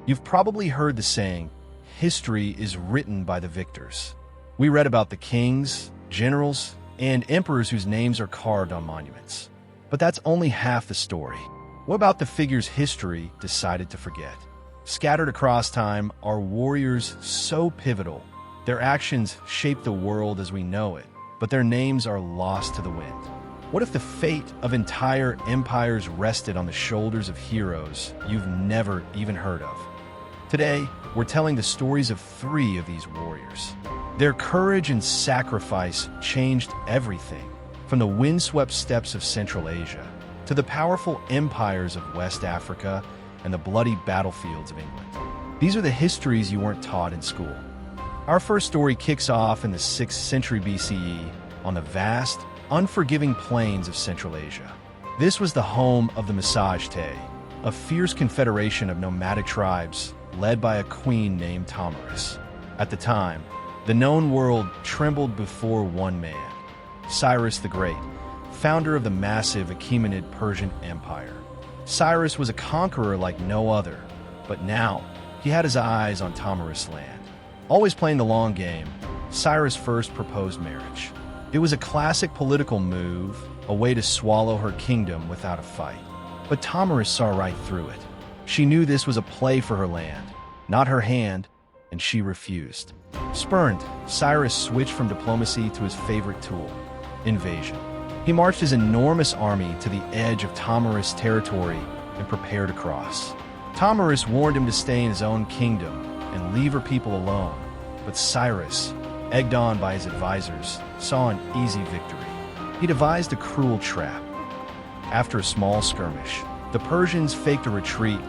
You've probably heard the saying, history is written by the victors. We read about the kings, generals, and emperors whose names are carved on monuments. But that's only half the story. What about the figures history decided to forget? Scattered across time are warriors so pivotal. Their actions shape the world as we know it, but their names are lost to the wind. What if the fate of entire empires rested on the shoulders of heroes you've never even heard of? Today, we're telling the stories of 3 of these warriors. Their courage and sacrifice changed everything, from the windswept steppes of Central Asia to the powerful empires of West Africa and the bloody battlefields of England. These are the histories you weren't taught in school. Our first story kicks off in the 6th century BCE on the vast, unforgiving plains of Central Asia. This was the home of the Massagetæ, a fierce confederation of nomadic tribes led by a queen named Tomyris. At the time, the known world trembled before one man, Cyrus the Great, founder of the massive Achaemenid Persian Empire. Cyrus was a conqueror like no other, but now he had his eyes on Tomyris land. Always playing the long game, Cyrus first proposed marriage. It was a classic political move, a way to swallow her kingdom without a fight. But Tomyris saw right through it. She knew this was a play for her land, not her hand, and she refused. Spurned, Cyrus switched from diplomacy to his favorite tool, invasion. He marched his enormous army to the edge of Tomyris' territory and prepared to cross. Tomyris warned him to stay in his own kingdom and leave her people alone, but Cyrus, egged on by his advisors, saw an easy victory. He devised a cruel trap. After a small skirmish, the Persians faked a retreat,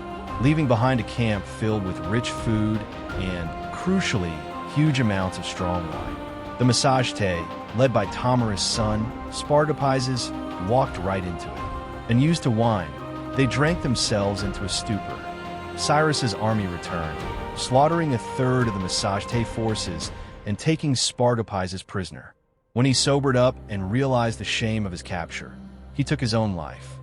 leaving behind a camp filled with rich food and, crucially, huge amounts of strong wine. The Massagetæ, led by Tomyris' son, Spartopizes, walked right into it. And used to wine, they drank themselves into a stupor. Cyrus's army returned, slaughtering a third of the Massagetæ forces and taking Spartopizes prisoner. When he sobered up and realized the shame of his capture, he took his own life.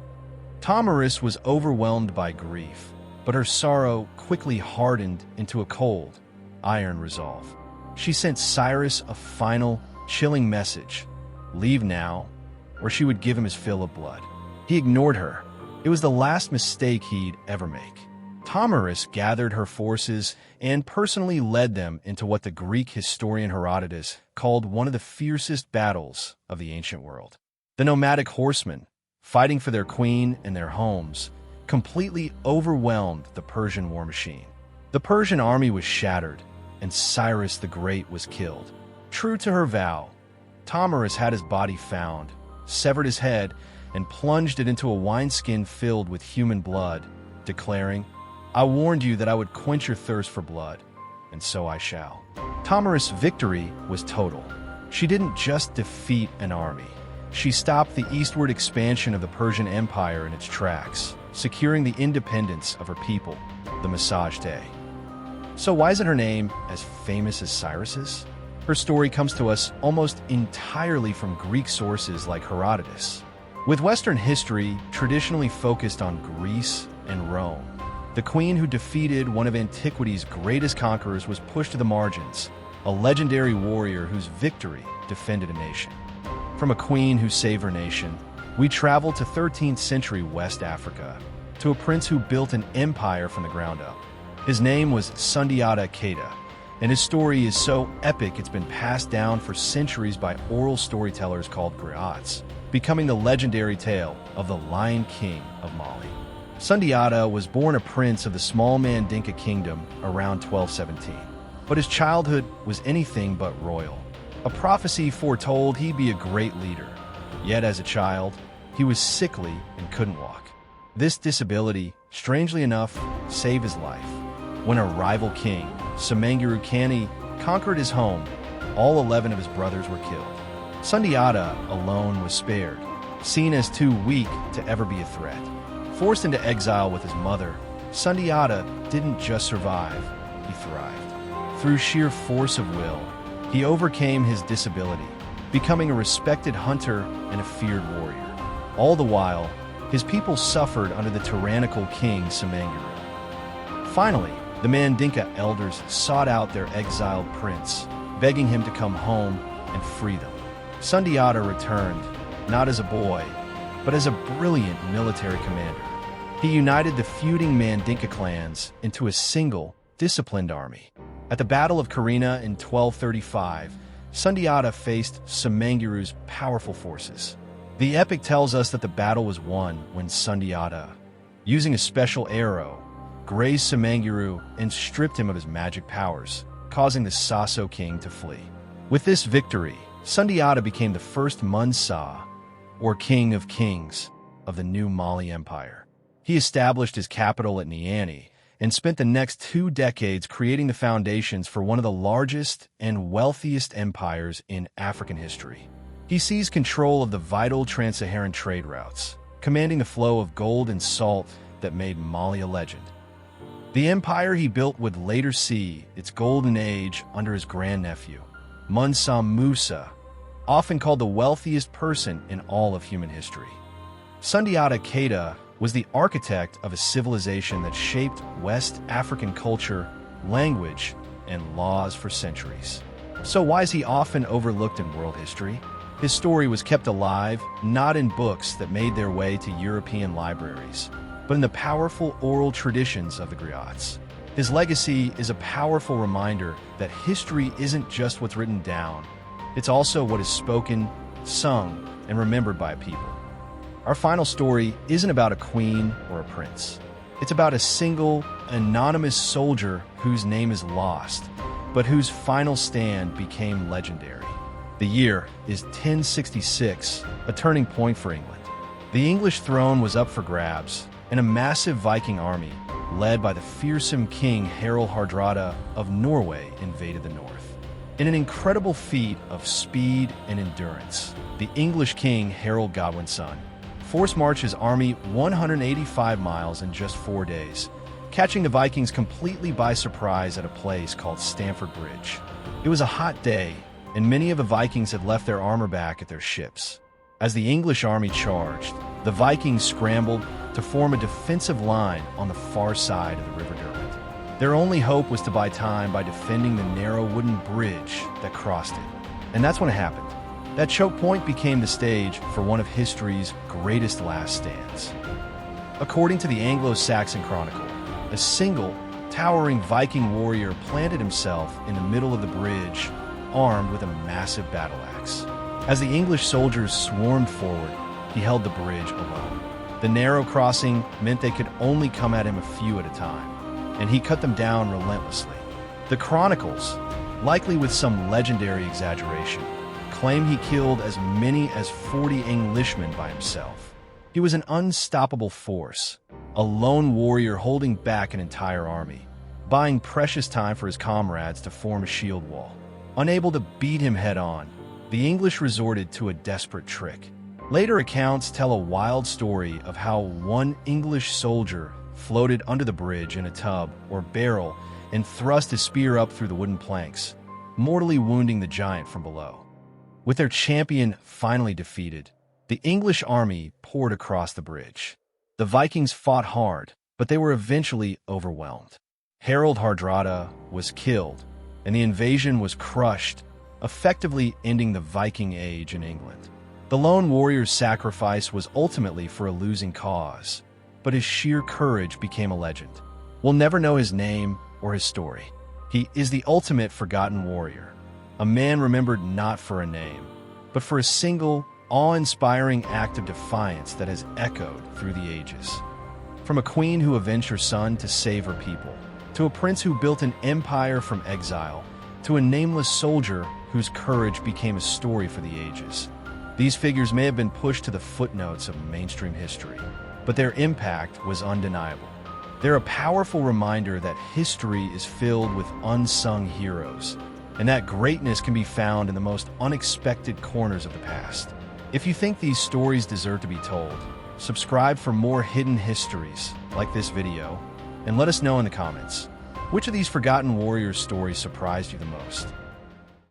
Tomyris was overwhelmed by grief, but her sorrow quickly hardened into a cold, iron resolve. She sent Cyrus a final, chilling message: leave now, or she would give him his fill of blood. He ignored her. It was the last mistake he'd ever make. Tomyris gathered her forces and personally led them into what the Greek historian Herodotus called one of the fiercest battles of the ancient world. The nomadic horsemen, fighting for their queen and their homes, completely overwhelmed the Persian war machine. The Persian army was shattered, and Cyrus the Great was killed. True to her vow, Tomyris had his body found, severed his head, and plunged it into a wineskin filled with human blood, declaring, "I warned you that I would quench your thirst for blood, and so I shall." Tomyris' victory was total. She didn't just defeat an army. She stopped the eastward expansion of the Persian Empire in its tracks, securing the independence of her people, the Massagetæ. So why isn't her name as famous as Cyrus's? Her story comes to us almost entirely from Greek sources like Herodotus. With Western history traditionally focused on Greece and Rome, the queen who defeated one of antiquity's greatest conquerors was pushed to the margins, a legendary warrior whose victory defended a nation. From a queen who saved her nation, we travel to 13th century West Africa, to a prince who built an empire from the ground up. His name was Sundiata Keita, and his story is so epic it's been passed down for centuries by oral storytellers called griots, becoming the legendary tale of the Lion King of Mali. Sundiata was born a prince of the small Mandinka kingdom around 1217, but his childhood was anything but royal. A prophecy foretold he'd be a great leader, yet as a child, he was sickly and couldn't walk. This disability, strangely enough, saved his life. When a rival king, Semengirukani, conquered his home, all 11 of his brothers were killed. Sundiata alone was spared, seen as too weak to ever be a threat. Forced into exile with his mother, Sundiata didn't just survive, he thrived. Through sheer force of will, he overcame his disability, becoming a respected hunter and a feared warrior. All the while, his people suffered under the tyrannical king Semengiru. Finally, The Mandinka elders sought out their exiled prince, begging him to come home and free them. Sundiata returned, not as a boy, but as a brilliant military commander. He united the feuding Mandinka clans into a single, disciplined army. At the Battle of Karina in 1235, Sundiata faced Samanguru's powerful forces. The epic tells us that the battle was won when Sundiata, using a special arrow, grazed Samanguru and stripped him of his magic powers, causing the Saso king to flee. With this victory, Sundiata became the first Munsa, or King of Kings, of the new Mali Empire. He established his capital at Niani and spent the next 2 decades creating the foundations for one of the largest and wealthiest empires in African history. He seized control of the vital trans-Saharan trade routes, commanding the flow of gold and salt that made Mali a legend. The empire he built would later see its golden age under his grandnephew, Munsa Musa, often called the wealthiest person in all of human history. Sundiata Keita was the architect of a civilization that shaped West African culture, language, and laws for centuries. So why is he often overlooked in world history? His story was kept alive not in books that made their way to European libraries, but in the powerful oral traditions of the griots. His legacy is a powerful reminder that history isn't just what's written down, it's also what is spoken, sung, and remembered by a people. Our final story isn't about a queen or a prince. It's about a single, anonymous soldier whose name is lost, but whose final stand became legendary. The year is 1066, a turning point for England. The English throne was up for grabs, and a massive Viking army, led by the fearsome King Harald Hardrada of Norway, invaded the north. In an incredible feat of speed and endurance, the English king Harold Godwin's son force-marched his army 185 miles in just 4 days, catching the Vikings completely by surprise at a place called Stamford Bridge. It was a hot day, and many of the Vikings had left their armor back at their ships. As the English army charged, the Vikings scrambled to form a defensive line on the far side of the River Derwent. Their only hope was to buy time by defending the narrow wooden bridge that crossed it. And that's when it happened. That choke point became the stage for one of history's greatest last stands. According to the Anglo-Saxon Chronicle, a single, towering Viking warrior planted himself in the middle of the bridge, armed with a massive battle axe. As the English soldiers swarmed forward, he held the bridge alone. The narrow crossing meant they could only come at him a few at a time, and he cut them down relentlessly. The chronicles, likely with some legendary exaggeration, claim he killed as many as 40 Englishmen by himself. He was an unstoppable force, a lone warrior holding back an entire army, buying precious time for his comrades to form a shield wall. Unable to beat him head-on, the English resorted to a desperate trick. Later accounts tell a wild story of how one English soldier floated under the bridge in a tub or barrel and thrust his spear up through the wooden planks, mortally wounding the giant from below. With their champion finally defeated, the English army poured across the bridge. The Vikings fought hard, but they were eventually overwhelmed. Harald Hardrada was killed, and the invasion was crushed, effectively ending the Viking Age in England. The lone warrior's sacrifice was ultimately for a losing cause, but his sheer courage became a legend. We'll never know his name or his story. He is the ultimate forgotten warrior, a man remembered not for a name, but for a single, awe-inspiring act of defiance that has echoed through the ages. From a queen who avenged her son to save her people, to a prince who built an empire from exile, to a nameless soldier whose courage became a story for the ages. These figures may have been pushed to the footnotes of mainstream history, but their impact was undeniable. They're a powerful reminder that history is filled with unsung heroes, and that greatness can be found in the most unexpected corners of the past. If you think these stories deserve to be told, subscribe for more hidden histories like this video, and let us know in the comments, which of these forgotten warriors' stories surprised you the most?